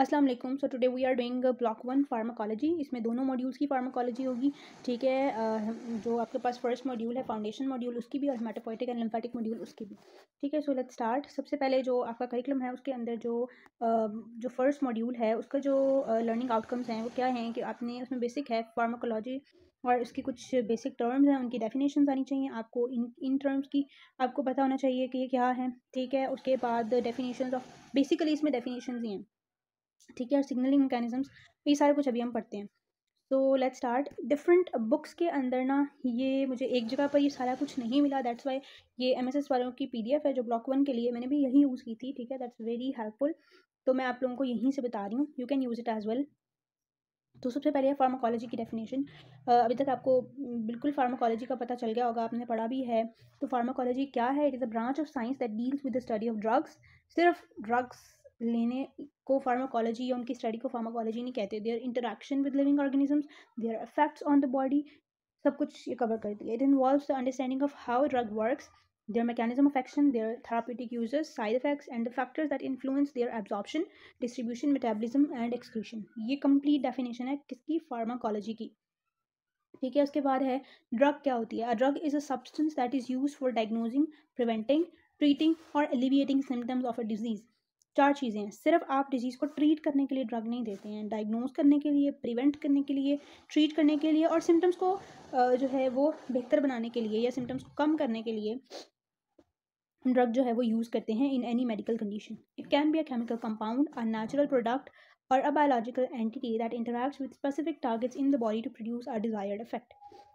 अस्सलाम वालेकुम। So today we are doing block 1 pharmacology. इसमें दोनों मॉड्यूल्स की फार्माकोलॉजी होगी। ठीक है, जो आपके पास फर्स्ट मॉड्यूल है फाउंडेशन मॉड्यूल उसकी भी, और हेमाटोपोइटिक एंड लिम्फेटिक मॉड्यूल उसकी भी। ठीक है, सो लेट्स स्टार्ट। सबसे पहले जो आपका करिकुलम है उसके अंदर जो फर्स्ट मॉड्यूल है उसका जो लर्निंग आउटकम्स हैं वो क्या हैं कि आपने उसमें बेसिक है फार्माकोलॉजी और उसकी कुछ बेसिक टर्म्स हैं, उनकी डेफिनेशंस आनी चाहिए आपको। इन टर्म्स की आपको पता होना चाहिए कि ये क्या है। ठीक है, उसके बाद डेफिनेशंस ऑफ, बेसिकली इसमें डेफिनेशंस ही हैं। ठीक है, और सिग्नलिंग मैकेनिज्म्स, ये सारे कुछ अभी हम पढ़ते हैं। तो लेट्स स्टार्ट। डिफरेंट बुक्स के अंदर ना ये मुझे एक जगह पर ये सारा कुछ नहीं मिला, दैट्स वाई ये एमएसएस वालों की पीडीएफ है जो ब्लॉक 1 के लिए मैंने भी यही यूज़ की थी। ठीक है, दैट्स वेरी हेल्पफुल। तो मैं आप लोगों को यहीं से बता रही हूँ, you can use it as well. तो सबसे पहले है फार्माकोलॉजी की डेफिनेशन। अभी तक आपको बिल्कुल फार्माकोलॉजी का पता चल गया होगा, आपने पढ़ा भी है। तो फार्माकोलॉजी क्या है? It is a branch of science that deals with the study of drugs. सिर्फ ड्रग्स लेने को फार्माकोलॉजी या उनकी स्टडी को फार्माकोलॉजी नहीं कहते। There interaction with living organisms, there effects on the body, सब कुछ ये कवर करती है। It involves the understanding of how drug works, their mechanism of action, their therapeutic uses, side effects, and the factors that influence their absorption, distribution, metabolism and excretion. ये complete definition है किसकी? Pharmacology की। ठीक है, उसके बाद है drug क्या होती है? A drug is a substance that is use for diagnosing, preventing, treating और alleviating symptoms of a disease. चार चीज़ें हैं। सिर्फ आप डिजीज़ को ट्रीट करने के लिए ड्रग नहीं देते हैं, डायग्नोज करने के लिए, प्रिवेंट करने के लिए, ट्रीट करने के लिए और सिम्टम्स को जो है वो बेहतर बनाने के लिए या सिम्टम्स को कम करने के लिए ड्रग जो है वो यूज़ करते हैं in any medical condition. It can be a chemical compound, a natural product और a biological entity that interacts with specific targets in the body to produce a desired effect.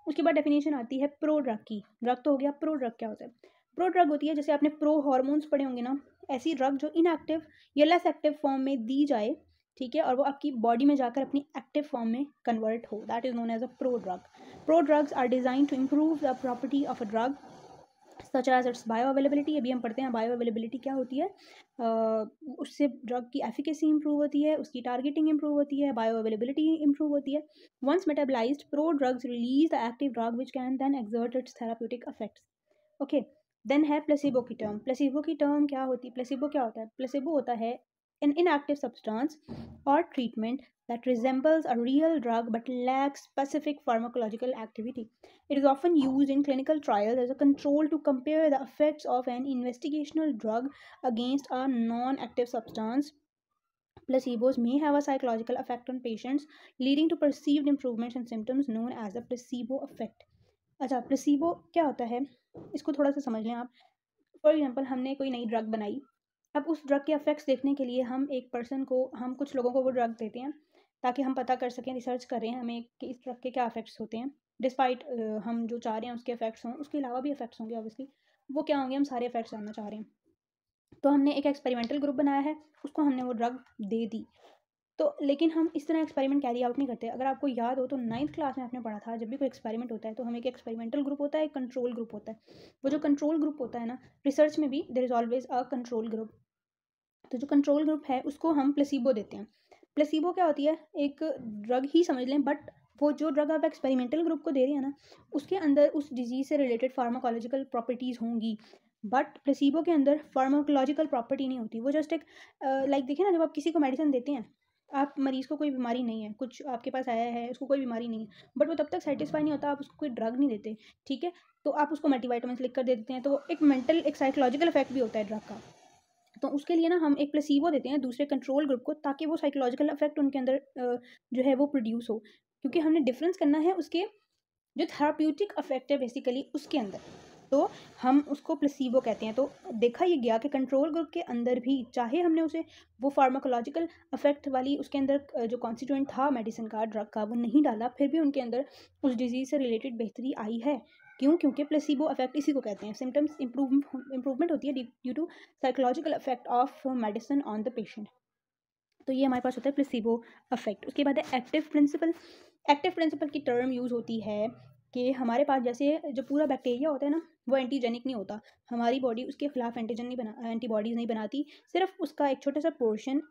उसके बाद definition आती है pro drug की। Drug तो हो गया, pro drug क्या होता है? प्रो ड्रग होती है, जैसे आपने प्रो हार्मोन्स पढ़े होंगे ना, ऐसी ड्रग जो इनएक्टिव या लेस एक्टिव फॉर्म में दी जाए। ठीक है, और वो आपकी बॉडी में जाकर अपनी एक्टिव फॉर्म में कन्वर्ट हो, that is known as a prodrug. Prodrugs are design to improve the property of a drug such as its bioavailability. अभी हम पढ़ते हैं बायो अवेलेबिलिटी क्या होती है। उससे ड्रग की एफिकेसी इंप्रूव होती है, उसकी टारगेटिंग इंप्रूव होती है, बायो अवेलेबिलिटी इंप्रूव होती है। Once metabolised, prodrugs release the active drug which can then exert its therapeutic effects. Okay, then है प्लेसिबो की टर्म। प्लेसिबो की टर्म क्या होती है? प्लेसिबो क्या होता है? प्लेसिबो होता है an inactive substance or treatment that resembles a real drug but lacks specific pharmacological activity. It is often used in clinical trials as a control to compare the effects of an investigational drug against a non-active substance. Placebos may have a psychological effect on patients, leading to perceived improvements in symptoms known as the placebo effect. अच्छा, placebo क्या होता है इसको थोड़ा सा समझ लें आप। फॉर एग्जांपल, हमने कोई नई ड्रग बनाई। अब उस ड्रग के इफेक्ट्स देखने के लिए हम कुछ लोगों को वो ड्रग देते हैं ताकि हम पता कर सकें, रिसर्च कर रहे हैं हमें कि इस ड्रग के क्या इफेक्ट्स होते हैं। डिस्पाइट हम जो चाह रहे हैं उसके इफेक्ट्स हों, उसके अलावा भी इफेक्ट्स होंगे ऑब्वियसली। वो क्या होंगे? हम सारे इफेक्ट्स जानना चाह रहे हैं। तो हमने एक एक्सपेरिमेंटल ग्रुप बनाया है, उसको हमने वो ड्रग दे दी। तो लेकिन हम इस तरह एक्सपेरिमेंट कैरी आउट नहीं करते। अगर आपको याद हो तो 9th क्लास में आपने पढ़ा था, जब भी कोई एक्सपेरिमेंट होता है तो हमें एक एक्सपेरिमेंटल ग्रुप होता है, एक कंट्रोल ग्रुप होता है। वो जो कंट्रोल ग्रुप होता है ना, रिसर्च में भी there is always a control group. तो जो कंट्रोल ग्रुप है उसको हम प्लेसिबो देते हैं। प्लेसिबो क्या होती है? एक ड्रग ही समझ लें, बट वो जो ड्रग आप एक्सपेरिमेंटल ग्रुप को दे रहे हैं ना, उसके अंदर उस डिजीज़ से रिलेटेड फार्माकोलॉजिकल प्रॉपर्टीज़ होंगी, बट प्लेसिबो के अंदर फार्माकोलॉजिकल प्रॉपर्टी नहीं होती। वो जस्ट एक लाइक देखिए ना, जब आप किसी को मेडिसिन देते हैं, आप मरीज़ को कोई बीमारी नहीं है, कुछ आपके पास आया है, उसको कोई बीमारी नहीं है, बट वो तब तक सेटिस्फाई नहीं होता, आप उसको कोई ड्रग नहीं देते। ठीक है, तो आप उसको मल्टीविटामिन्स लिख कर दे देते हैं, तो एक मेंटल, एक साइकोलॉजिकल इफेक्ट भी होता है ड्रग का। तो उसके लिए ना हम एक प्लेसिबो देते हैं दूसरे कंट्रोल ग्रुप को, ताकि वो साइकोलॉजिकल इफेक्ट उनके अंदर जो है वो प्रोड्यूस हो, क्योंकि हमने डिफरेंस करना है उसके जो थेराप्यूटिक इफेक्ट है बेसिकली उसके अंदर। तो हम उसको प्लेसिबो कहते हैं। तो देखा ये गया कि कंट्रोल ग्रुप के अंदर भी चाहे हमने उसे वो फार्माकोलॉजिकल इफेक्ट वाली उसके अंदर जो कॉन्स्टिट्यूएंट था मेडिसिन का, ड्रग का, वो नहीं डाला, फिर भी उनके अंदर उस डिजीज़ से रिलेटेड बेहतरी आई है। क्यों? क्योंकि प्लेसिबो इफेक्ट इसी को कहते हैं। सिम्टम्स इंप्रूवमेंट होती है due to psychological effect of medicine on the patient. तो ये हमारे पास होता है प्लेसिबो इफेक्ट। उसके बाद है एक्टिव प्रिंसिपल। एक्टिव प्रिंसिपल की टर्म यूज़ होती है कि हमारे पास जैसे जो पूरा बैक्टीरिया होता है ना, वो एंटीजेनिक नहीं होता। हमारी बॉडी उसके खिलाफ एंटीबॉडीज़ नहीं बनाती। सिर्फ उसका एक छोटा सा पोर्शन,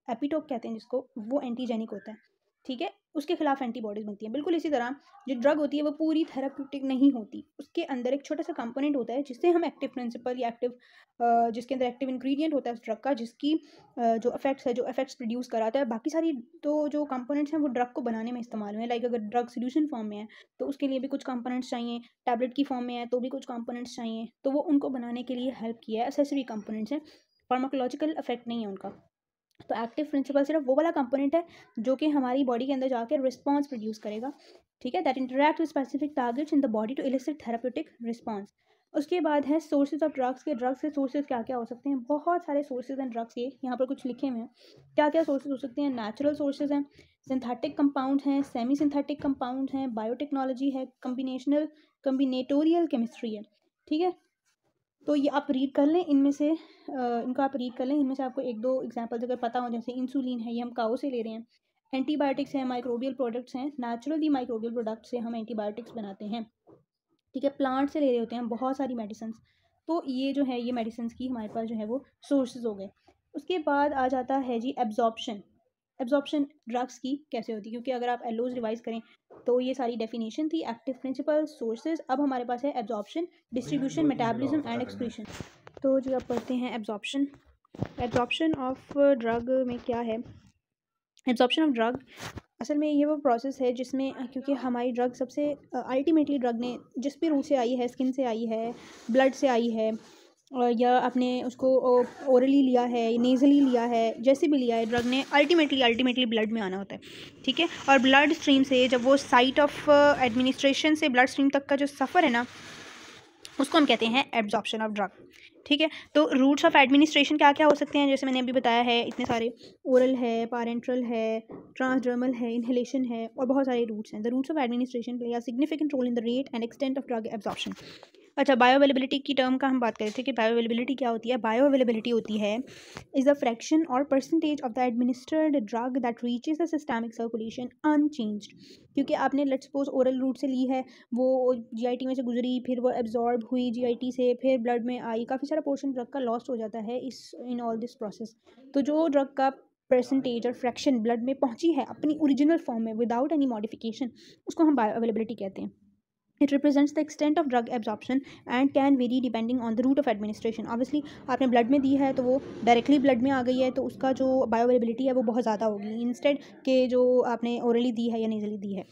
एपिटोप कहते हैं जिसको, वो एंटीजेनिक होता है। ठीक है, उसके खिलाफ एंटीबॉडीज़ बनती हैं। बिल्कुल इसी तरह जो ड्रग होती है वो पूरी थेराप्यूटिक नहीं होती, उसके अंदर एक छोटा सा कंपोनेंट होता है जिससे हम एक्टिव प्रिंसिपल या एक्टिव जिसके अंदर एक्टिव इंग्रेडिएंट होता है उस ड्रग का, जिसकी जो इफेक्ट्स है, जो इफेक्ट्स प्रोड्यूस कराता है। बाकी सारी तो जो कंपोनेंट्स हैं वो ड्रग को बनाने में इस्तेमाल में, लाइक अगर ड्रग सोल्यूशन फॉर्म में है तो उसके लिए भी कुछ कंपोनेंट्स चाहिए, टैबलेट की फॉर्म में है तो भी कुछ कंपोनेंट्स चाहिए, तो वो उनको बनाने के लिए हेल्प किया है, एसेसरी कंपोनेंट्स हैं, फार्माकोलॉजिकल इफेक्ट नहीं है उनका। तो एक्टिव प्रिंसिपल सिर्फ वो वाला कंपोनेंट है जो कि हमारी बॉडी के अंदर जाकर रिस्पॉन्स प्रोड्यूस करेगा, ठीक है, that interact with specific targets in the body to elicit therapeutic response. उसके बाद है सोर्सेज ऑफ ड्रग्स के। ड्रग्स के सोर्सेज क्या क्या हो सकते हैं? बहुत सारे सोर्सेज हैं ड्रग्स के, यहाँ पर कुछ लिखे हुए हैं क्या क्या सोर्सेज हो सकते हैं। नेचुरल सोर्सेज हैं, सिंथेटिक कंपाउंड हैं, सेमी सिंथेटिक कंपाउंड हैं, बायोटेक्नोलॉजी है, कम्बिनेटोरियल केमिस्ट्री है, ठीक है। तो ये आप रीड कर लें, इनमें से इनको आप रीड कर लें, इनमें से आपको एक दो एग्जांपल्स अगर पता हो, जैसे इंसुलिन है, ये हम काऊ से ले रहे हैं, एंटीबायोटिक्स हैं, माइक्रोबियल प्रोडक्ट्स हैं, नेचुरली माइक्रोबियल प्रोडक्ट से हम एंटीबायोटिक्स बनाते हैं, ठीक है, प्लांट से ले रहे होते हैं बहुत सारी मेडिसिन। तो ये जो है ये मेडिसिन की हमारे पास जो है वो सोर्सेज हो गए। उसके बाद आ जाता है जी एब्जॉर्प्शन। एब्जॉर्प्शन ड्रग्स की कैसे होती है, क्योंकि अगर आप एलोज रिवाइज करें तो ये सारी डेफिनेशन थी, एक्टिव प्रिंसिपल, सोर्सेज। अब हमारे पास है absorption, distribution, metabolism and excretion. तो जी आप पढ़ते हैं एब्जॉर्प्शन। एब्जॉर्प्शन ऑफ ड्रग में क्या है? एब्जॉर्प्शन ऑफ ड्रग असल में ये वो प्रोसेस है जिसमें क्योंकि हमारी ड्रग सबसे अल्टीमेटली ड्रग ने जिस भी रूट से आई है, स्किन से आई है, ब्लड से आई है, या आपने उसको ओरली लिया है, नेज़ली लिया है, जैसे भी लिया है, ड्रग ने अल्टीमेटली ब्लड में आना होता है, ठीक है। और ब्लड स्ट्रीम से जब वो साइट ऑफ एडमिनिस्ट्रेशन से ब्लड स्ट्रीम तक का जो सफ़र है ना, उसको हम कहते हैं एब्जॉर्प्शन ऑफ ड्रग, ठीक है। तो रूट्स ऑफ एडमिनिस्ट्रेशन क्या क्या हो सकते हैं, जैसे मैंने अभी बताया है, इतने सारे, ओरल है, पैरेंट्रल है, ट्रांसडर्मल है, इनहेलेशन है, और बहुत सारे रूट्स हैं। The roots of administration play a significant role in the rate and extent of drug absorption. अच्छा, बायो अवेलेबिलिटी की टर्म का हम बात कर रहे थे कि बायो अवेलेबिलिटी क्या होती है। बायो अवेलेबिलिटी होती है इज द फ्रैक्शन और percentage of the administered drug that reaches the systemic circulation unchanged. क्योंकि आपने लेट्स सपोज ओरल रूट से ली है, वो जीआईटी में से गुजरी, फिर वो एब्जॉर्ब हुई जीआईटी से, फिर ब्लड में आई, काफ़ी सारा पोर्शन ड्रग का लॉस्ट हो जाता है इस इन ऑल दिस प्रोसेस। तो जो ड्रग का परसेंटेज और फ्रैक्शन ब्लड में पहुंची है अपनी ओरिजिनल फॉर्म में विदाउट एनी मॉडिफिकेशन, उसको हम बायो अवेलेबिलिटी कहते हैं। It represents the extent of drug absorption and can vary depending on the route of administration. Obviously आपने ब्लड में दी है तो वो डायरेक्टली ब्लड में आ गई है, तो उसका जो बायोअवेलेबिलिटी है वो बहुत ज़्यादा होगी इंस्टेड के जो आपने ओरली दी है या नेजली दी है,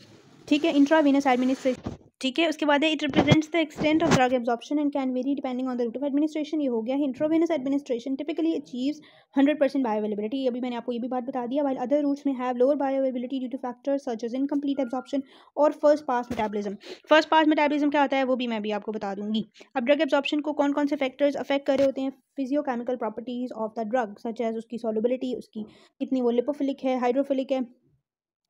ठीक है। इंट्रावेनस एडमिनिस्ट्रेशन, ठीक है। उसके बाद है it represents the extent of drug absorption and can vary depending on the route of administration. ये हो गया। Intravenous administration typically achieves 100% bioavailability. अभी मैंने आपको ये भी बात बता दिया। वाइल अदर रूट्स में have lower bioavailability due to factors such as incomplete absorption और first pass metabolism. First pass metabolism क्या होता है वो भी मैं भी आपको बता दूंगी। अब ड्रग एब्जॉर्प्शन को कौन कौन से फैक्टर्स अफेक्ट कर रहे होते हैं? Physicochemical properties of the drug such as उसकी सॉल्युबिलिटी, उसकी कितनी वो लिपोफिलिक है, हाइड्रोफिलिक है,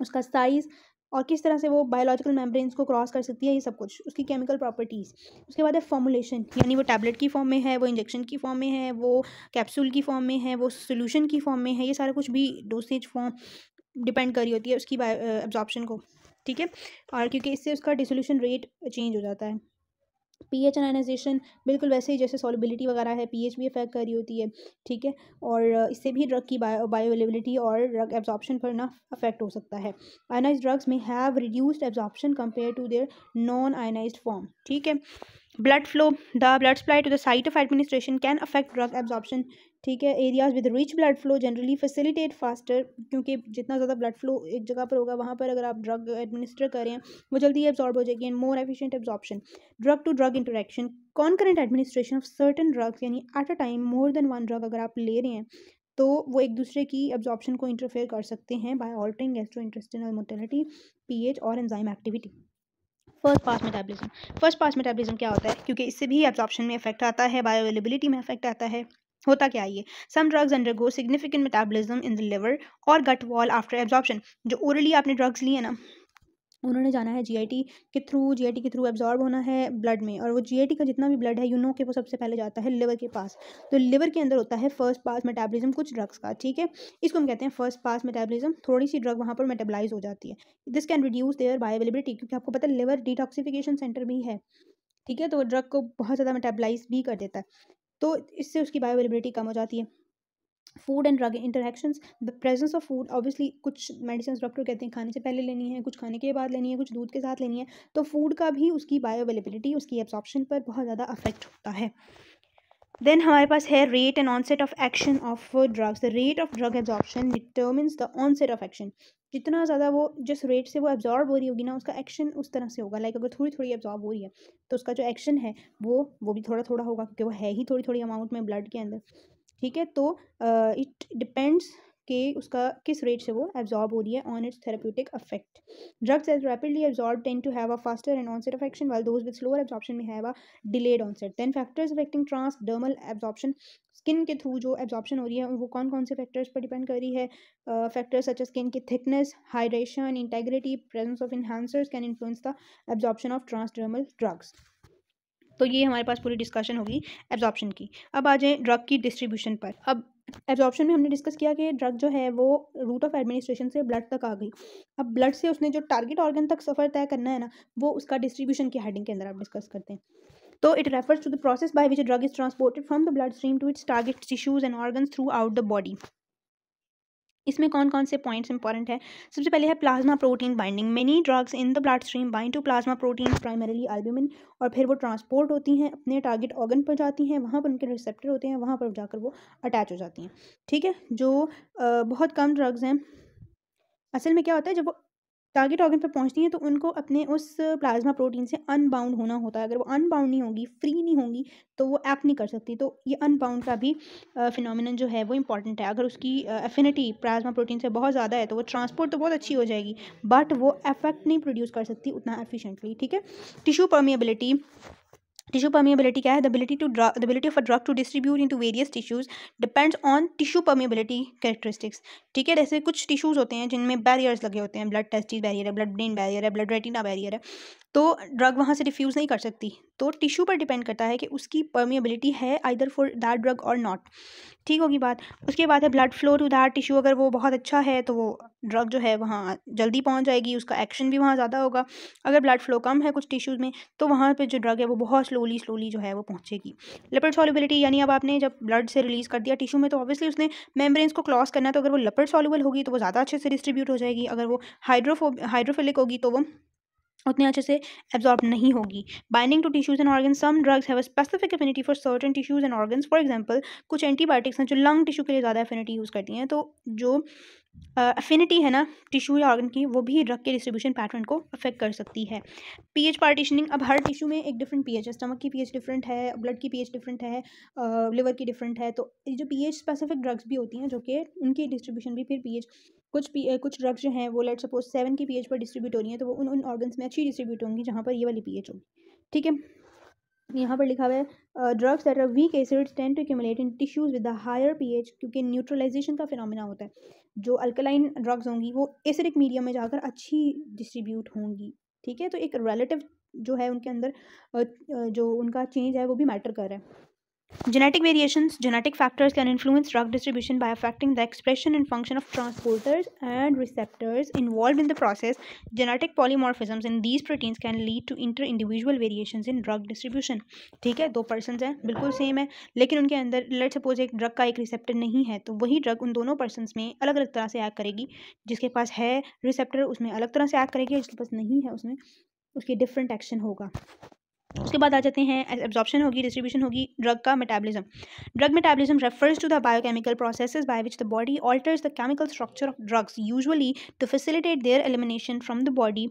उसका साइज़, और किस तरह से वो बायोलॉजिकल मेम्ब्रेन्स को क्रॉस कर सकती है, ये सब कुछ, उसकी केमिकल प्रॉपर्टीज़। उसके बाद है फॉर्मुलेशन, यानी वो टैबलेट की फॉर्म में है, वो इंजेक्शन की फॉर्म में है, वो कैप्सूल की फॉर्म में है, वो सोल्यूशन की फॉर्म में है, ये सारा कुछ भी डोसेज फॉर्म डिपेंड कर रही होती है उसकी एब्जॉर्प्शन को, ठीक है। और क्योंकि इससे उसका डिसोल्यूशन रेट चेंज हो जाता है। पीएच अनाइजेशन बिल्कुल वैसे ही जैसे सॉल्युबिलिटी वगैरह है, पीएच भी अफेक्ट कर रही होती है, ठीक है। और इससे भी ड्रग की बायोअवेलेबिलिटी और ड्रग एब्जॉर्प्शन पर ना अफेक्ट हो सकता है। आयनाइज्ड ड्रग्स में have reduced absorption compared to their non ionised form, ठीक है। Blood flow, the blood supply to the site of administration can affect drug absorption, ठीक है। Areas with rich blood flow generally facilitate faster, क्योंकि जितना ज़्यादा blood flow एक जगह पर होगा वहाँ पर अगर आप ड्रग एडमिनिस्टर करें वो जल्दी एब्जॉर्ब हो जाएगी and more efficient absorption. Drug to drug interaction, concurrent administration of certain drugs, यानी at a time more than one drug अगर आप ले रहे हैं तो वो एक दूसरे की एब्जॉर्प्शन को इंटरफेयर कर सकते हैं by altering gastrointestinal motility, pH और enzyme activity. First pass metabolism, first pass metabolism क्या होता है? क्योंकि इससे भी एब्जॉर्प्शन में इफेक्ट आता है, बायोअवेलेबिलिटी में इफेक्ट आता है। होता क्या है ये? Some drugs undergo significant metabolism in the liver और गट वॉल आफ्टर एब्जॉर्प्शन। जो ओरली आपने ड्रग्स लिए ना, उन्होंने जाना है जीआईटी के थ्रू एब्जॉर्ब होना है ब्लड में, और वो जीआईटी का जितना भी ब्लड है कि वो सबसे पहले जाता है लिवर के पास। तो लिवर के अंदर होता है फर्स्ट पास मेटाबॉलिज्म कुछ ड्रग्स का, ठीक है। इसको हम कहते हैं फर्स्ट पास मेटाबॉलिज्म। थोड़ी सी ड्रग वहाँ पर मेटाबलाइज हो जाती है। This can reduce there bioavailability, क्योंकि आपको पता है लिवर डिटॉक्सिफिकेशन सेंटर भी है, ठीक है। तो वो ड्रग को बहुत ज़्यादा मेटाबलाइज भी कर देता है, तो इससे उसकी बायोअवेलेबिलिटी कम हो जाती है। Food and drug interactions, the presence of food, obviously कुछ मेडिसिन डॉक्टर कहते हैं खाने से पहले लेनी है, कुछ खाने के बाद लेनी है, कुछ दूध के साथ लेनी है, तो फूड का भी उसकी बायो अवेलेबिलिटी, उसकी एब्जॉर्प्शन पर बहुत ज़्यादा अफेक्ट होता है। देन हमारे पास है rate and onset of action of drugs, the rate of drug absorption determines the onset of action. जितना ज़्यादा वो जिस रेट से वो एब्जॉर्ब हो रही होगी ना, उसका एक्शन उस तरह से होगा। लाइक अगर थोड़ी थोड़ी एब्जॉर्ब हो रही है तो उसका जो एक्शन है वो भी थोड़ा थोड़ा होगा, क्योंकि वो है ही थोड़ी थोड़ी अमाउंट में ब्लड के अंदर। ठीक है, तो इट डिपेंड्स कि उसका किस रेट से वो एब्जॉर्ब हो रही है on its therapeutic effect. Drugs as rapidly absorb tend to have a faster and onset of action, while those with slower absorption may have a delayed onset. Then factors affecting transdermal absorption, skin के through जो absorption हो रही है वो कौन कौन से factors पर डिपेंड कर रही है? फैक्टर्स सच एज स्किन की thickness, hydration, integrity, presence of enhancers can influence the absorption of transdermal drugs. तो ये हमारे पास पूरी डिस्कशन होगी एब्जॉर्प्शन की। अब आ जाए ड्रग की डिस्ट्रीब्यूशन पर। अब एब्जॉर्प्शन में हमने डिस्कस किया कि ड्रग जो है वो रूट ऑफ एडमिनिस्ट्रेशन से ब्लड तक आ गई। अब ब्लड से उसने जो टारगेट ऑर्गन तक सफ़र तय करना है ना, वो उसका डिस्ट्रीब्यूशन की हेडिंग के अंदर आप डिस्कस करते हैं। तो it refers to the process by which drug is transported from the blood stream to its target tissues and organs throughout the body. इसमें कौन कौन से पॉइंट्स इंपॉर्टेंट है? सबसे पहले है plasma protein binding. Many drugs in the blood stream bind to plasma protein, primarily albumin, और फिर वो ट्रांसपोर्ट होती हैं, अपने टारगेट ऑर्गन पर जाती हैं, वहाँ पर उनके रिसेप्टर होते हैं, वहाँ पर जाकर वो अटैच हो जाती हैं। ठीक है, जो बहुत कम ड्रग्स हैं, असल में क्या होता है जब वो टारगेट ऑर्गन पर पहुंचती हैं तो उनको अपने उस प्लाज्मा प्रोटीन से अनबाउंड होना होता है। अगर वो अनबाउंड नहीं होगी, फ्री नहीं होंगी, तो वो एक्ट नहीं कर सकती। तो ये अनबाउंड का भी फिनोमिनन जो है वो इंपॉर्टेंट है। अगर उसकी एफिनिटी प्लाज्मा प्रोटीन से बहुत ज़्यादा है तो वो ट्रांसपोर्ट तो बहुत अच्छी हो जाएगी, बट वो इफेक्ट नहीं प्रोड्यूस कर सकती उतना एफिशिएंटली। ठीक है, टिश्यू परमिएबिलिटी। टिश्यू परमिएबिलिटी क्या है? The ability of a drug to distribute into various tissues depends on tissue permeability characteristics. ठीक है, जैसे कुछ टिश्यूज होते हैं जिनमें बैरियर्स लगे होते हैं, ब्लड टेस्टिस बैरियर है, ब्लड ब्रेन बैरियर है, ब्लड रेटिना बैरियर है, तो ड्रग वहाँ से डिफ्यूज़ नहीं कर सकती। तो टिश्यू पर डिपेंड करता है कि उसकी परमिएबिलिटी है आइदर फॉर दैट ड्रग और नॉट। ठीक होगी बात। उसके बाद है blood flow to that tissue. अगर वो बहुत अच्छा है तो वो ड्रग जो है वहाँ जल्दी पहुँच जाएगी, उसका एक्शन भी वहाँ ज़्यादा होगा। अगर ब्लड फ्लो कम है कुछ टिश्यूज़ में तो वहाँ पे जो ड्रग है वो बहुत स्लोली जो है वो पहुँचेगी। लिपिड सॉल्युबिलिटी, यानी अब आपने जब ब्लड से रिलीज़ कर दिया टिश्यू में तो ऑब्वियसली उसने मेम्ब्रेन्स को क्रॉस करना है, तो अगर वो लिपिड सॉल्युबल होगी तो वो ज़्यादा अच्छे से डिस्ट्रीब्यूट हो जाएगी। अगर वो हाइड्रोफिलिक होगी तो वो उतने अच्छे से एब्जॉर्ब नहीं होगी। Binding to tissues and organ, some drugs have a specific affinity for certain tissues and organs. For example कुछ एंटीबायोटिक्स हैं जो लंग टिश्यू के लिए ज़्यादा एफिनिटी यूज़ करती हैं। तो जो एफिनिटी है ना टिश्यू या ऑर्गन की, वो भी ड्रग के डिस्ट्रीब्यूशन पैटर्न को अफेक्ट कर सकती है। पीएच पार्टीशनिंग, अब हर टिश्यू में एक डिफरेंट पीएच है। स्टमक की पीएच डिफरेंट है, ब्लड की पीएच डिफरेंट है, लिवर की डिफरेंट है। तो ये जो पीएच स्पेसिफिक ड्रग्स भी होती हैं जो कि उनकी डिस्ट्रीब्यूशन भी फिर पीएच, कुछ ड्रग्स जो हैं वो लेट सपोज 7 की पीएच पर डिस्ट्रीब्यूट हो रही हैं तो वो उन ऑर्गन्स में अच्छी डिस्ट्रीब्यूट होंगी जहाँ पर ये वाली पीएच होगी। ठीक है, यहाँ पर लिखा हुआ है drugs that are weak acids tend to accumulate in tissues with the higher pH, क्योंकि न्यूट्रलाइजेशन का फिनोमिना होता है। जो अल्कलाइन ड्रग्स होंगी वो एसिडिक मीडियम में जाकर अच्छी डिस्ट्रीब्यूट होंगी। ठीक है, तो एक रिलेटिव जो है उनके अंदर जो उनका चेंज है वो भी मैटर कर रहा है। Genetic variations, genetic factors can influence drug distribution by affecting the expression and function of transporters and receptors involved in the process. Genetic polymorphisms in these proteins can lead to inter-individual variations in drug distribution. ठीक है, दो persons हैं बिल्कुल same है लेकिन उनके अंदर let suppose एक ड्रग का एक रिसेप्टर नहीं है, तो वही ड्रग उन दोनों persons में अलग अलग तरह से एक्ट करेगी। जिसके पास है रिसेप्टर उसमें अलग तरह से एक्ट करेगी, जिसके पास नहीं है उसमें उसकी डिफरेंट एक्शन होगा। उसके बाद आ जाते हैं एब्जॉर्प्शन होगी, डिस्ट्रीब्यूशन होगी, ड्रग का metabolism. Drug metabolism refers to the biochemical processes by which the body alters the chemical structure of drugs usually to facilitate their elimination from the body.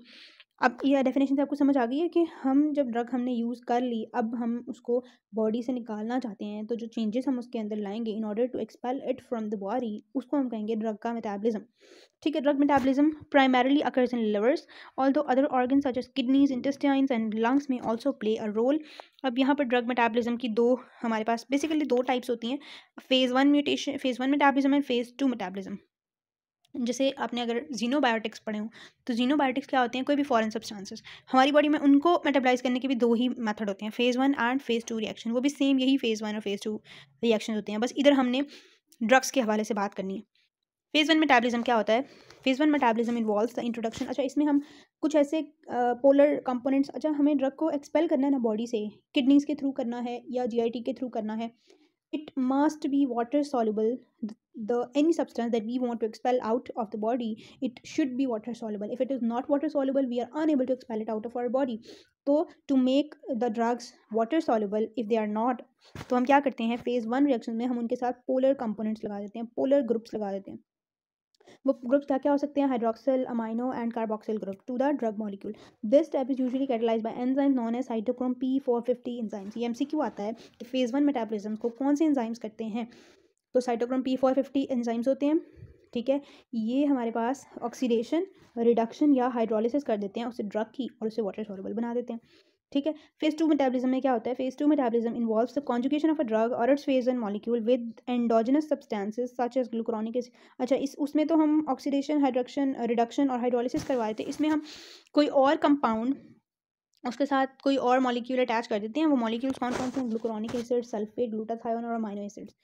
अब यह डेफिनेशन से आपको समझ आ गई है कि हम जब ड्रग हमने यूज़ कर ली, अब हम उसको बॉडी से निकालना चाहते हैं, तो जो चेंजेस हम उसके अंदर लाएंगे in order to expel it from the body, उसको हम कहेंगे ड्रग का मेटाबॉलिज्म। ठीक है, drug metabolism primarily occurs in livers, although other organs such as kidneys, intestines and lungs में ऑल्सो प्ले अ रोल। अब यहाँ पर ड्रग मेटाबॉलिज्म की दो हमारे पास बेसिकली दो टाइप्स होती हैं, phase 1 metabolism and phase 2 metabolism. जैसे आपने अगर जीनोबायोटिक्स पढ़े हों तो जीनोबायोटिक्स क्या होते हैं? कोई भी फॉरेन सब्सटेंसेस हमारी बॉडी में उनको मेटाबॉलाइज करने के भी दो ही मेथड होते हैं, फेज़ 1 एंड फेज़ 2 रिएक्शन। वो भी सेम यही फेज़ 1 और फेज़ 2 रिएक्शन होते हैं, बस इधर हमने ड्रग्स के हवाले से बात करनी है। फेज़ 1 मेटाबॉलिज्म क्या होता है? Phase 1 metabolism involves the introduction, अच्छा इसमें हम कुछ ऐसे पोलर कंपोनेंट्स, अच्छा हमें ड्रग को एक्सपेल करना है ना बॉडी से, किडनीज के थ्रू करना है या जीआईटी के थ्रू करना है, it must be water soluble. The any substance that we want to expel out of the body, it should be water soluble. If it is not water soluble, we are unable to expel it out of our body. तो to make the drugs water soluble, if they are not, तो हम क्या करते हैं, phase 1 reaction में हम उनके साथ पोलर कंपोनेंट्स लगा देते हैं, पोलर ग्रुप्स लगा देते हैं. वो ग्रुप्स क्या क्या हो सकते हैं, hydroxyl, amino and carboxyl group to the drug molecule. This step is usually catalysed by enzyme known as cytochrome P450 enzymes. ये एमसीक्यू आता है कि फेज 1 मेटाबॉलिज्म को कौन से एंजाइम्स करते हैं. तो साइटोक्रोम P450 एंजाइम्स होते हैं. ठीक है, ये हमारे पास ऑक्सीडेशन, रिडक्शन या हाइड्रोलिसिस कर देते हैं उसे ड्रग की और उसे वाटर सॉल्युबल बना देते हैं. ठीक है, फेज 2 मेटाबॉलिज्म में क्या होता है, phase 2 metabolism involves the conjugation of a drug और its phase 1 molecule with endogenous substances such as glucuronic acid. अच्छा, इस उसमें तो हम ऑक्सीडेशन, हाइड्रोक्शन, रिडक्शन और हाइड्रोलिसिस करवाए थे. इसमें हम कोई और कंपाउंड उसके साथ कोई और मॉलिक्यूल अटैच कर देते हैं. वो मॉलिक्यूल्स कौन कौन से हैं, ग्लूकोरोनिक एसिड, सल्फेट, ग्लूटाथायोन और अमाइनो एसिड्स,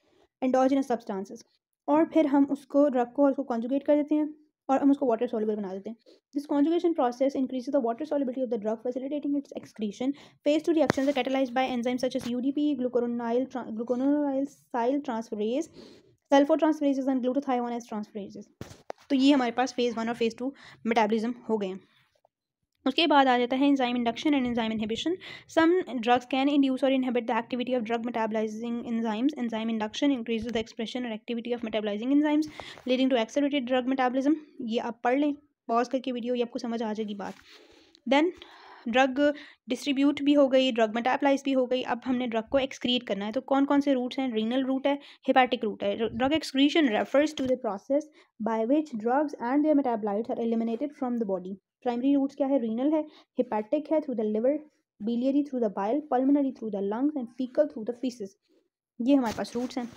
एंडोजेनस सब्सटेंसेस. और फिर हम उसको ड्रग को और उसको कॉन्जुगेट कर देते हैं और हम उसको वाटर सॉल्युबल बना देते हैं. This conjugation process increases the water solubility of the drug facilitating its excretion. Phase 2 reactions are catalysed by enzymes such as UDP, glucuronosyl transferase, sulfotransferases and glutathione transferases. तो ये हमारे पास phase 1 और phase 2 metabolism हो गए हैं. उसके बाद आ जाता है enzyme induction and enzyme inhibition. Some drugs can induce और inhibit the activity of drug metabolising enzymes. Enzyme induction increases the expression और activity of metabolising enzymes leading to accelerated drug metabolism. ये आप पढ़ लें पॉज करके video, ये आपको समझ आ जाएगी बात. देन ड्रग डिस्ट्रीब्यूट भी हो गई, ड्रग मेटाबलाइज भी हो गई. अब हमने ड्रग को एक्सक्रीट करना है. तो कौन कौन से रूट्स हैं, रीनल रूट है, हेपाटिक रूट है. Drug excretion refers to the process by which drugs and their metabolites are eliminated from the body. Primary routes क्या है, रीनल है, हेपाटिक है through the liver, biliary through the bile, pulmonary through the lungs and faecal through the faeces. ये हमारे पास routes हैं.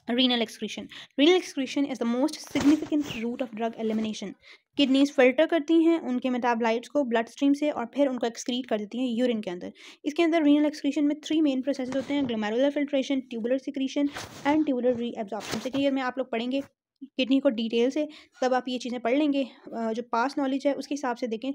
Renal excretion. Renal excretion is the most significant route of drug elimination. Kidneys filter करती हैं उनके metabolites को blood stream से और फिर उनको एक्सक्रीट कर देती हैं यूरिन के अंदर. इसके अंदर रीनल एक्सक्रीशन में 3 मेन प्रोसेस होते हैं, glomerular filtration, tubular secretion and tubular reabsorption. Second year में आप लोग पढ़ेंगे किडनी को डिटेल से, तब आप ये चीज़ें पढ़ लेंगे. जो पास नॉलेज है उसके हिसाब से देखें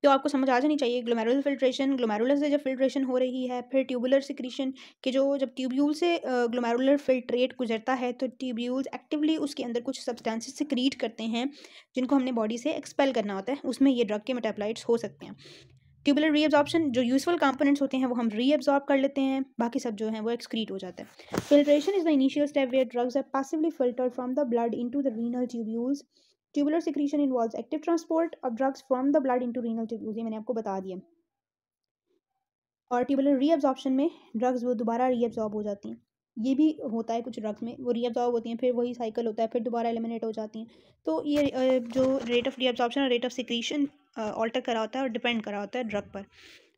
तो आपको समझ आ जानी चाहिए. ग्लोमेरुलर फिल्ट्रेशन, ग्लोमेरुलर से जब फिल्ट्रेशन हो रही है, फिर ट्यूबुलर सिक्रीशन कि जब ट्यूब्यूल से ग्लोमेरुलर फिल्ट्रेट गुजरता है तो ट्यूब्यूल्स एक्टिवली उसके अंदर कुछ सब्सटेंसेस सिक्रीट करते हैं जिनको हमने बॉडी से एक्सपेल करना होता है. उसमें ये ड्रग के मेटाबोलाइट्स हो सकते हैं. ट्यूबुलर रीएब्जॉर्प्शन, जो यूजफुल कंपोनेंट्स होते हैं वो हम रीएब्जॉर्ब कर लेते हैं, बाकी सब जो है वो एक्सक्रीट हो जाता है. Filtration is the initial step where drugs are passively filtered from the blood into the renal tubules. Tubular secretion involves active transport of drugs from the blood into renal tubules. ये मैंने आपको बता दिया. और tubular reabsorption में drugs वो दोबारा reabsorb हो जाती हैं. ये भी होता है कुछ ड्रग्स में, वो रीअब्जॉर्ब होती हैं, फिर वही साइकिल होता है, फिर दोबारा एलिमिनेट हो जाती हैं. तो ये जो रेट ऑफ रीअब्जॉर्प्शन और रेट ऑफ सिक्रीशन ऑल्टर करा होता है और डिपेंड करा होता है ड्रग पर.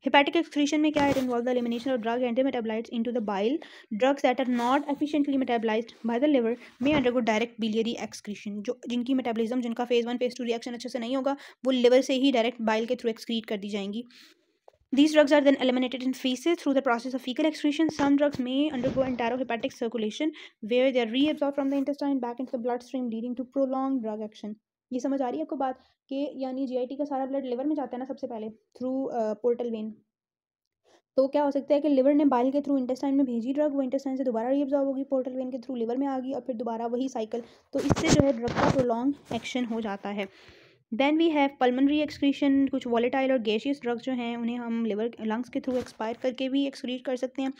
हेपेटिक एक्सक्रीशन में क्या है, it involve the elimination of drug and metabolites into the bile. Drugs that are not efficiently metabolised by the liver में अंडरगो डायरेक्ट बिलियरी एक्सक्रीशन. जो जिनकी मेटाबॉलिज्म, जिनका फेज 1 फेज 2 रिएक्शन अच्छे से नहीं होगा, वो लिवर से ही डायरेक्ट बाइल के थ्रू एक्सक्रीट कर दी जाएंगी. These drugs are then eliminated in feces through the process of fecal excretion. Some drugs may undergo enterohepatic circulation where they are reabsorbed from the intestine back into the bloodstream leading to prolonged drug action. ये समझ आ रही है आपको बात कि यानी GIT का सारा ब्लड लिवर में जाता है ना सबसे पहले थ्रू पोर्टल वेन. तो क्या हो सकता है कि लिवर ने बाइल के थ्रू इंटेस्टाइन में भेजी ड्रग, वो इंटेस्टाइन से दोबारा रीअब्जॉर्ब होगी, पोर्टल वेन के थ्रू लिवर में आ गई और फिर दोबारा वही साइकिल. तो इससे जो है ड्रग का प्रोलॉन्ग एक्शन हो जाता है. Then we have pulmonary excretion. कुछ वॉलेटाइल और गैशियस ड्रग्स जो हैं उन्हें हम लिवर लंग्स के थ्रू एक्सपायर करके भी एक्सक्रीट कर सकते हैं.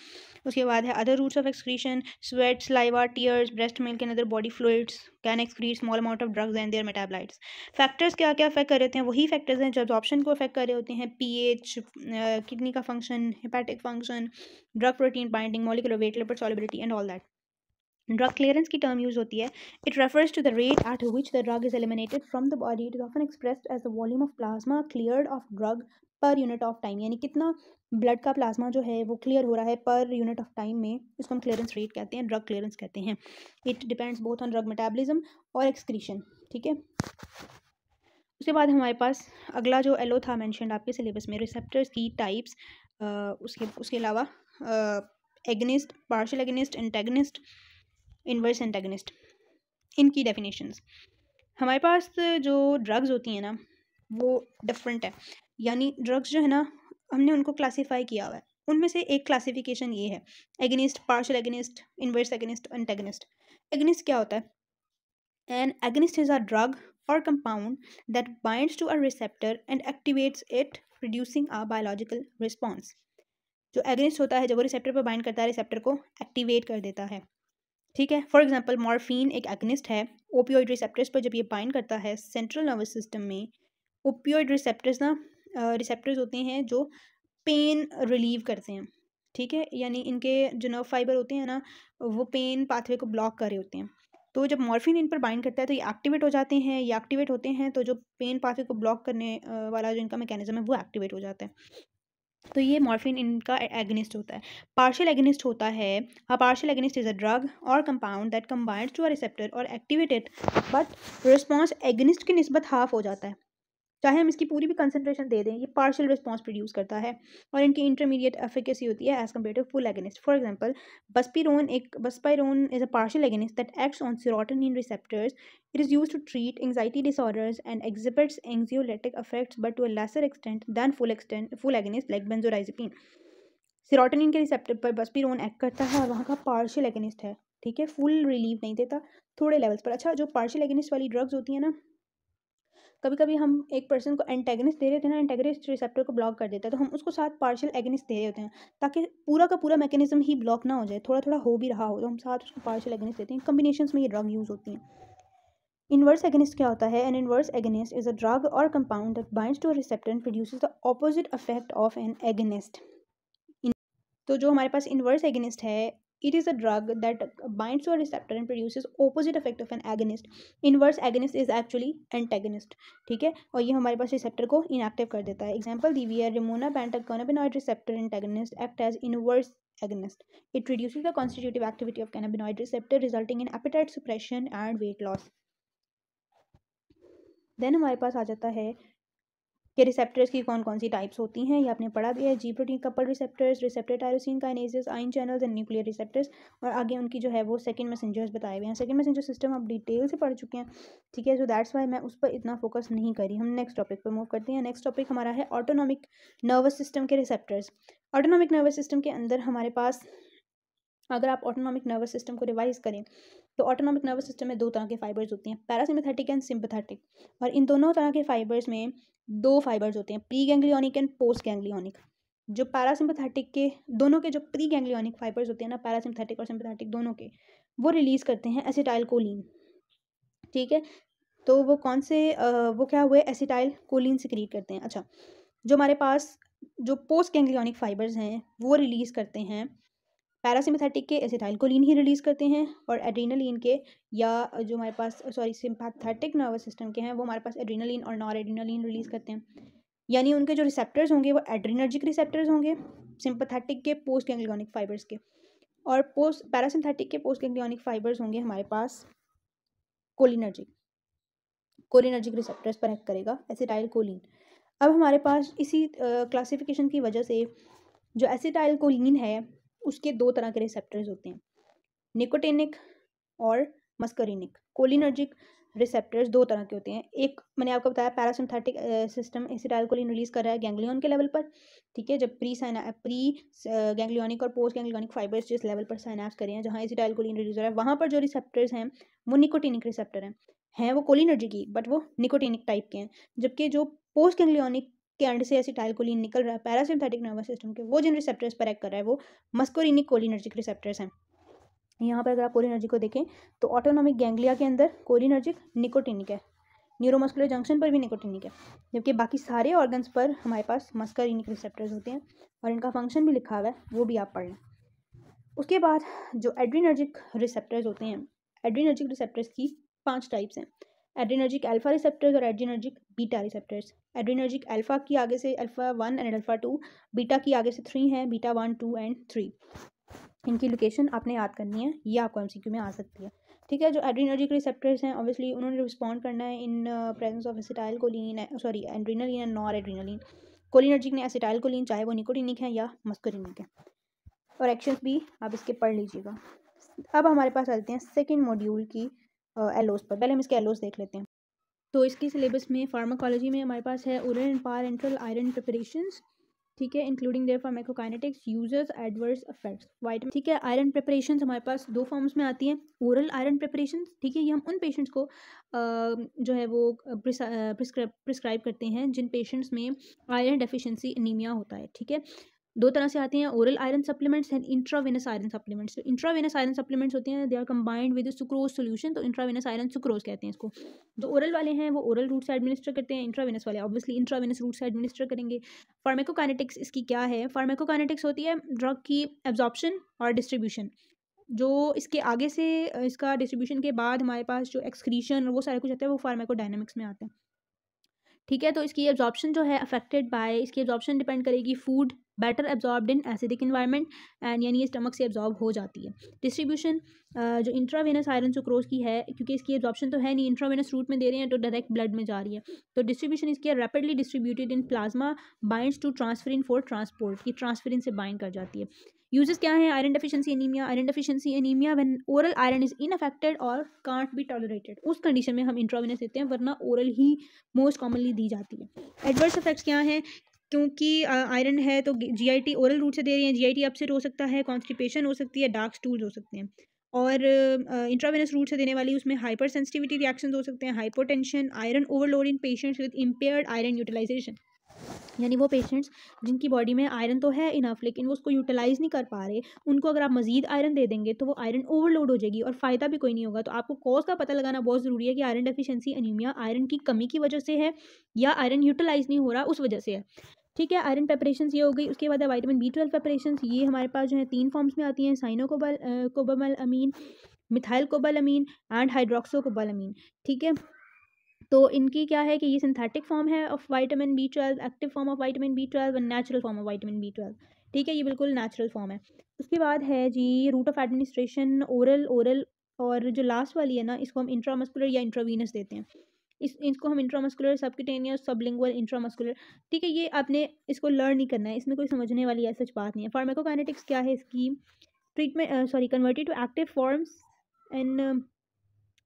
उसके बाद है other routes of excretion, sweat, saliva, tears, breast milk and other body fluids can excrete small amount of drugs and their metabolites. Factors क्या क्या अफेक्ट कर रहे होते हैं, वही फैक्टर्स हैं जो अब्जॉर्प्शन को अफेक्ट कर रहे होते हैं. पीएच, किडनी का function, hepatic function, drug protein binding, molecular weight, lipid solubility and all that. Drug clearance की टर्म यूज होती है. It refers to the rate at which the drug is eliminated from the body. It is often expressed as the volume of plasma cleared of drug per unit of time. यानी कितना blood का plasma जो है वो clear हो रहा है पर यूनिट ऑफ टाइम में, इसको हम क्लियरेंस रेट कहते हैं, ड्रग क्लियरेंस कहते हैं. It depends both on drug metabolism और एक्सक्रीशन. ठीक है, उसके बाद हमारे पास अगला जो एलो था मेंशन्ड आपके सिलेबस में, रिसेप्टर्स की टाइप्स. उसके अलावा agonist, partial agonist, antagonist, inverse antagonist, इनकी डेफिनेशंस. हमारे पास जो ड्रग्स होती हैं ना वो डिफरेंट है. यानी ड्रग्स जो है ना हमने उनको क्लासीफाई किया हुआ है. उनमें से एक क्लासिफिकेशन ये है, agonist, partial agonist, inverse agonist, antagonist. Agonist क्या होता है? An agonist is a drug or compound that binds to a receptor and activates it, producing a biological response. जो एगनिस्ट होता है, जब वो रिसेप्टर पर बाइंड करता है, रिसेप्टर को एक्टिवेट कर देता है, ठीक है। फॉर एग्जांपल मॉर्फिन एक एगनिस्ट है, ओपियोइड रिसेप्टर्स पर जब ये बाइंड करता है सेंट्रल नर्वस सिस्टम में, ओपियोइड रिसेप्टर्स ना रिसेप्टर्स होते हैं जो पेन रिलीव करते हैं, ठीक है, यानी इनके जो नर्व फाइबर होते हैं ना, वो पेन पाथवे को ब्लॉक कर रहे होते हैं। तो जब मॉर्फिन इन पर बाइंड करता है तो ये एक्टिवेट हो जाते हैं, ये एक्टिवेट होते हैं तो जो पेन पाथवे को ब्लॉक करने वाला जो इनका मैकेनिज्म है वो एक्टिवेट हो जाता है। तो ये मॉर्फिन इनका एगनिस्ट होता है। पार्शियल एगनिस्ट होता है, a partial agonist is a drug और compound that combines to a receptor और activate it, but response agonist की निस्बत हाफ हो जाता है। चाहे हम इसकी पूरी भी कंसंट्रेशन दे दें, ये पार्शियल रिस्पॉन्स प्रोड्यूस करता है और इनकी इंटरमीडिएट एफिकेसी होती है as compare to full agonist. For example buspirone is a partial agonist that acts on serotonin receptors. It is used to treat anxiety disorders and exhibits anxiolytic effects but to a lesser extent than full agonist like benzodiazepine. Serotonin के receptor पर buspirone act करता है और वहाँ का partial agonist है, ठीक है, फुल रिलीफ नहीं देता, थोड़े लेवल्स पर। अच्छा, जो पार्शियल एगनिस्ट वाली ड्रग्स होती हैं ना, कभी कभी हम एक पर्सन को एंटेगनिस्ट दे रहे थे ना, एंटेगनिस्ट रिसेप्टर को ब्लॉक कर देता है, तो हम उसको साथ पार्शियल एगनिस्ट दे रहे होते हैं ताकि पूरा का पूरा मैकेनिज्म ही ब्लॉक ना हो जाए, थोड़ा थोड़ा हो भी रहा हो तो हम साथ उसको पार्शियल एगनिस्ट देते हैं। कॉम्बिनेशन में ये ड्रग यूज़ होती हैं। इनवर्स एगनिस्ट क्या होता है? An inverse agonist is a drug और compound that binds to a receptor and produces the opposite effect of an agonist. तो जो हमारे पास इनवर्स एगनिस्ट है, it is a drug that binds to a receptor and produces opposite effect of an agonist. Inverse agonist is actually antagonist, ठीक है, और ये हमारे पास रिसेप्टर को इनएक्टिव कर देता है। एग्जांपल दी हुई है, rimonabant cannabinoid receptor antagonist act as inverse agonist. It reduces the constitutive activity of cannabinoid receptor, resulting in appetite suppression and weight loss. Then हमारे पास आ जाता है कि रिसेप्टर्स की कौन कौन सी टाइप्स होती हैं, ये आपने पढ़ा भी है। G protein couple receptors, receptor tyrosine kinases, ion channels and nuclear receptors, और आगे उनकी जो है वो सेकंड मैसेंजर्स बताए हुए हैं। सेकंड मैसेंजर सिस्टम आप डिटेल से पढ़ चुके हैं, ठीक है, सो दैट्स वाई मैं उस पर इतना फोकस नहीं करी। हम नेक्स्ट टॉपिक पर मूव करते हैं। नेक्स्ट टॉपिक हमारा है ऑटोनॉमिक नर्वस सिस्टम के रिसेप्टर्स। ऑटोनॉमिक नर्वस सिस्टम के अंदर हमारे पास, अगर आप ऑटोनॉमिक नर्वस सिस्टम को रिवाइज करें तो ऑटोनॉमिक नर्वस सिस्टम में दो तरह के फाइबर्स होती हैं, पैरासिम्पैथेटिक एंड सिंपैथेटिक, और इन दोनों तरह के फाइबर्स में दो फाइबर्स होते हैं, pre ganglionic and post ganglionic. जो पैरासिम्पैथेटिक के दोनों के जो प्री गैंग्लियोनिक फाइबर्स होते हैं ना, पैरासिम्पैथेटिक और सिंपैथेटिक दोनों के, वो रिलीज करते हैं एसिटाइल कोलिन, ठीक है। तो वो कौन से वो क्या हुए, एसिटाइल कोलिन सिक्रीट करते हैं। अच्छा, जो हमारे पास जो पोस्ट गैंग्लियोनिक फाइबर्स हैं वो रिलीज करते हैं पैरासिम्पैथेटिक के एसिटाइल कोलिन ही रिलीज करते हैं, और एड्रीनलिन के, या जो हमारे पास सिंपैथेटिक नर्वस सिस्टम के हैं वो हमारे पास एड्रीनलिन और नॉर एड्रीनलिन रिलीज करते हैं। यानी उनके जो रिसेप्टर्स होंगे वो एड्रीनर्जिक रिसेप्टर्स होंगे सिंपैथेटिक के पोस्ट गैंग्लियोनिक फाइबर्स के, और पोस्ट पैरासिम्पैथेटिक के पोस्ट गैंग्लियोनिक फाइबर्स होंगे हमारे पास कोलिनर्जिक। कोलिनर्जिक रिसेप्टर्स पर एक्ट करेगा एसिटाइल कोलिन। अब हमारे पास इसी क्लासिफिकेशन की वजह से जो एसिटाइल कोलिन है उसके दो तरह के रिसेप्टर्स होते हैं, निकोटिनिक और मस्करिनिक। कोलिनर्जिक रिसेप्टर्स दो तरह के होते हैं, एक मैंने आपको बताया parasympathetic system acetyl choline release कर रहा है गैंग्लियन के लेवल पर, ठीक है, जब प्री गैंग्लियोनिक और पोस्ट गैंग्लियोनिक फाइबर्स जिस लेवल पर साइनैप्स कर रहे हैं जहाँ एसिटाइल कोलिन रिलीज हो रहा है, वहाँ पर जो रिसेप्टर्स हैं वो निकोटिनिक रिसेप्टर हैं वो कोलिनर्जिक ही, बट वो निकोटिनिक टाइप के हैं। जबकि जो पोस्ट गैंग्लियोनिक के एंड से एसिटाइल कोलिन निकल रहा है पैरासिम्पैथिक नर्वस सिस्टम के, वो जिन रिसेप्टर्स पर एक्ट कर रहा है वो मस्कोरिनिक कोलिनर्जिक रिसेप्टर्स हैं। यहाँ पर अगर आप कोलिनर्जिक को देखें तो ऑटोनॉमिक गैंग्लिया के अंदर कोलिनर्जिक निकोटिनिक है, न्यूरोमस्कुलर जंक्शन पर भी निकोटिनिक है, जबकि बाकी सारे ऑर्गन्स पर हमारे पास मस्करिनिक रिसेप्टर्स होते हैं, और इनका फंक्शन भी लिखा हुआ है, वो भी आप पढ़ लें। उसके बाद जो एड्रीनर्जिक रिसेप्टर्स होते हैं, एड्रीनर्जिक रिसेप्टर्स की 5 टाइप्स हैं, एड्रीनर्जिक अल्फा रिसेप्टर्स और adrenergic beta receptors. Adrenergic alpha की आगे से अल्फा 1 एंड अल्फा 2, बीटा की आगे से 3 है, बीटा 1, 2 एंड 3। इनकी लोकेशन आपने याद करनी है, ये आपको एमसीक्यू में आ सकती है, ठीक है। जो एड्रीनर्जिक रिसेप्टर्स हैं ऑब्वियसली उन्होंने रिस्पॉन्ड करना है in presence of acetyl choline, sorry adrenaline and nor adrenaline. Cholinergic ने एसिटाइल कोलिन, चाहे वो निकोटिनिक है या मस्करिनिक है, और एक्शंस भी आप इसके पढ़ लीजिएगा। अब हमारे पास आते हैं सेकेंड मॉड्यूल की एलोस पर। पहले हम इसके एलोस देख लेते हैं। तो इसकी सिलेबस में फार्माकोलॉजी में हमारे पास है ओरल एंड पारेंटल आयरन प्रिपरेशंस, ठीक है, including there pharmacokinetics, users, adverse effects, vitamin. ठीक है, आयरन प्रिपरेशन हमारे पास दो फॉर्म्स में आती हैं। ओरल आयरन प्रिपरेशन, ठीक है, ये हम उन पेशेंट्स को जो है वो प्रिस्क्राइब करते हैं जिन पेशेंट्स में आयरन डेफिशिएंसी एनीमिया होता है। ठीक है, दो तरह से आती हैं, oral iron supplements and intravenous iron supplements. तो इंट्रावेनस आयरन सप्लीमेंट्स होते हैं, they are combined with sucrose solution, तो इंट्रावेनस आयरन सुक्रोज कहते हैं इसको। जो ओरल वाले हैं वो ओरल रूट से एडमिनिस्टर करते हैं, इंट्रावेनस वाले ऑब्वियसली इंट्रावेनस रूट से एडमिनिस्टर करेंगे। फार्माकोकाइनेटिक्स इसकी क्या है? फार्माकोकाइनेटिक्स होती है ड्रग की एब्जॉर्प्शन और डिस्ट्रीब्यूशन। जो इसके आगे से इसका डिस्ट्रीब्यूशन के बाद हमारे पास जो एक्सक्रीशन और वो सारा कुछ आता है वो फार्माकोडायनामिक्स में आता है। ठीक है, तो इसकी एब्जॉर्प्शन जो है अफेक्टेड बाय, इसकी एब्जॉर्प्शन डिपेंड करेगी food better absorbed in acidic environment and यानी ये स्टमक से एब्जॉर्ब हो जाती है। डिस्ट्रीब्यूशन जो इंट्रावेनस आयरन सुक्रोज की है, क्योंकि इसकी एब्जॉर्प्शन तो है नहीं, इंट्रावेनस रूट में दे रहे हैं तो डायरेक्ट ब्लड में जा रही है, तो डिस्ट्रीब्यूशन इसकी rapidly distributed in plasma, binds to transferrin for transport, की ट्रांसफरिन से बाइंड कर जाती है। यूजेस क्या है? Iron deficiency anaemia, iron deficiency anaemia when oral iron is ineffective और कांट बी टॉलरेटेड, उस कंडीशन में हम इंट्रावेनस देते हैं, वरना ओरल ही मोस्ट कॉमनली दी जाती है। एडवर्स इफेक्ट्स क्या हैं? क्योंकि आयरन है तो जीआईटी ओरल रूट से दे रही हैं, जीआईटी अपसेट हो सकता है, कॉन्स्टिपेशन हो सकती है, डार्क स्टूल्स हो सकते हैं। और इंट्रावेनस रूट से देने वाली उसमें हाइपर सेंसिटिविटी रिएक्शंस हो सकते हैं, hypotension, iron overload in patients with impaired iron utilisation, यानी वो पेशेंट्स जिनकी बॉडी में आयरन तो है इनफ लेकिन वो उसको यूटिलाइज़ नहीं कर पा रहे, उनको अगर आप मजीद आयरन दे देंगे तो वो आयरन ओवरलोड हो जाएगी और फ़ायदा भी कोई नहीं होगा। तो आपको कॉज का पता लगाना बहुत ज़रूरी है कि आयरन डेफिशिएंसी एनीमिया आयरन की कमी की वजह से है या आयरन यूटिलाइज़ नहीं हो रहा उस वजह से है। ठीक है, आयरन प्रेपरेशन ये हो गई। उसके बाद है वाइटामिन B12 प्रेपरेशन, ये हमारे पास जो है 3 फॉर्म्स में आती हैं, साइनोकोबालामीन, मिथाइल कोबालामीन एंड हाइड्रोक्सोकोबालामीन। ठीक है, तो इनकी क्या है कि ये सिंथेटिक फॉर्म है of vitamin B12, active form of vitamin B12 और natural form of vitamin B12। ठीक है, ये बिल्कुल नेचुरल फॉर्म है। उसके बाद है जी रूट ऑफ एडमिनिस्ट्रेशन, ओरल, और जो लास्ट वाली है ना इसको हम इंट्रामस्कुलर या इंट्रावीनस देते हैं। इसको हम इंट्रामस्कुलर, सबक्यूटेनियस, सबलिंगुअल, इंट्रामस्कुलर। ठीक है, ये आपने इसको लर्न नहीं करना है, इसमें कोई समझने वाली ऐसा बात नहीं है। फार्माकोकाइनेटिक्स क्या है इसकी? Treatment converted to active forms in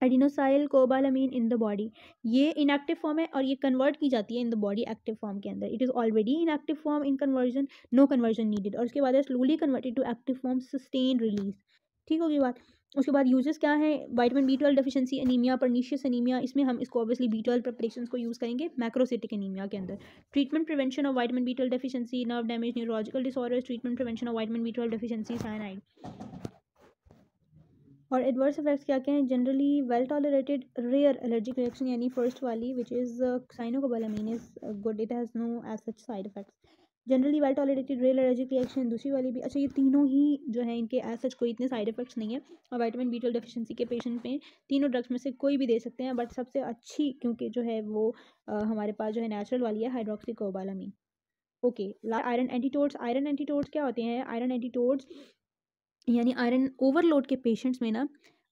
adenosylcobalamin in the body, ये इनएक्टिव फॉर्म है और ये कन्वर्ट की जाती है in the body active form के अंदर। It is already in active form, in conversion no conversion needed, और उसके बाद है slowly converted to active form, sustain release. ठीक होगी बात। उसके बाद यूजेस क्या है? Vitamin B12 deficiency anaemia, pernicious anaemia, इसमें हम इसको ऑब्वियसली B12 प्रिपरेशंस को यूज़ करेंगे मैक्रोसिटिक एनीमिया के अंदर। Treatment prevention of vitamin B12 deficiency, nerve damage, neurological disorders, treatment prevention of vitamin B12 deficiency, cyanide. और एडवर्स इफेक्ट्स क्या क्या हैं? Generally well tolerated, rare allergic reaction, यानी first वाली which is cyanocobalamin is good, it has no as such side effects. Generally well tolerated rare allergic reaction, दूसरी वाली भी अच्छा, ये तीनों ही जो है इनके एज सच कोई इतने साइड इफेक्ट्स नहीं है। और विटामिन B12 डेफिशिएंसी के पेशेंट में तीनों ड्रग्स में से कोई भी दे सकते हैं, बट सबसे अच्छी क्योंकि जो है वो हमारे पास जो है नेचुरल वाली है, hydroxocobalamin. Okay, iron antidotes. Iron antidotes क्या होते हैं? आयरन एंटीटोड्स यानी आयरन ओवरलोड के पेशेंट्स में ना,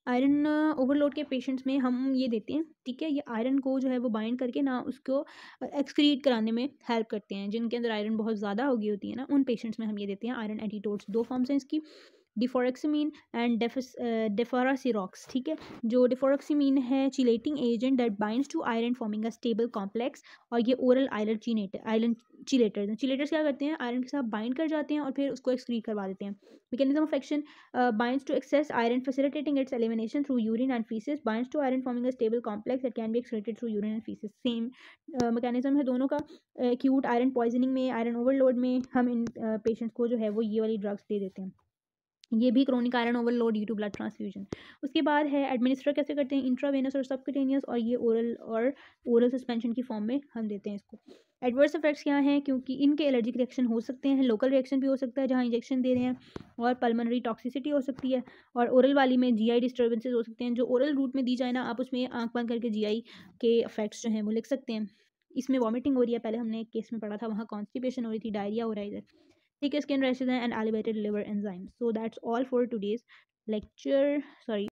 आयरन ओवरलोड के पेशेंट्स में हम ये देते हैं। ठीक है, ये आयरन को जो है वो बाइंड करके ना उसको एक्सक्रीट कराने में हेल्प करते हैं। जिनके अंदर आयरन बहुत ज़्यादा हो गई होती है ना, उन पेशेंट्स में हम ये देते हैं आयरन एंटीटोड्स। दो फॉर्म्स हैं इसकी, डिफोरेक्सिमीन एंड डेफारासिरोक्स। ठीक है, जो डिफोरेक्सिमीन है chelating agent that binds to iron forming a stable complex, और ये ओरल आयरन चिलेटर्स हैं। चिलेटर्स क्या करते हैं? आयरन के साथ बाइंड कर जाते हैं और फिर उसको एक्सक्रीट करवा देते हैं। Mechanism of action, binds to excess iron facilitating its elimination through urine and feces, binds to iron forming a stable complex that can be excreted through urine and feces। Same mechanism है दोनों का। Acute iron poisoning में, iron overload में हम इन patients को जो है वो ये वाली ड्रग्स दे देते हैं। ये भी chronic iron overload due to blood transfusion. उसके बाद है एडमिनिस्टर कैसे करते हैं? इंट्रावेनस और सबक्यूटेनियस, और ये ओरल सस्पेंशन की फॉर्म में हम देते हैं इसको। एडवर्स इफेक्ट्स क्या हैं? क्योंकि इनके एलर्जिक रिएक्शन हो सकते हैं, लोकल रिएक्शन भी हो सकता है जहाँ इंजेक्शन दे रहे हैं, और पल्मोनरी टॉक्सिसिटी हो सकती है, और ओरल वाली में जीआई डिस्टर्बेंसेज हो सकते हैं। जो ओरल रूट में दी जाए ना, आप उसमें आंख बंद करके जीआई के इफेक्ट्स जो हैं वो लिख सकते हैं। इसमें वॉमिटिंग हो रही है, पहले हमने एक केस में पढ़ा था, वहाँ कॉन्स्टिपेशन हो रही थी, डायरिया हो रहा है इधर। ठीक है, skin rashes and elevated liver enzymes. So that's all for today's lecture. Sorry.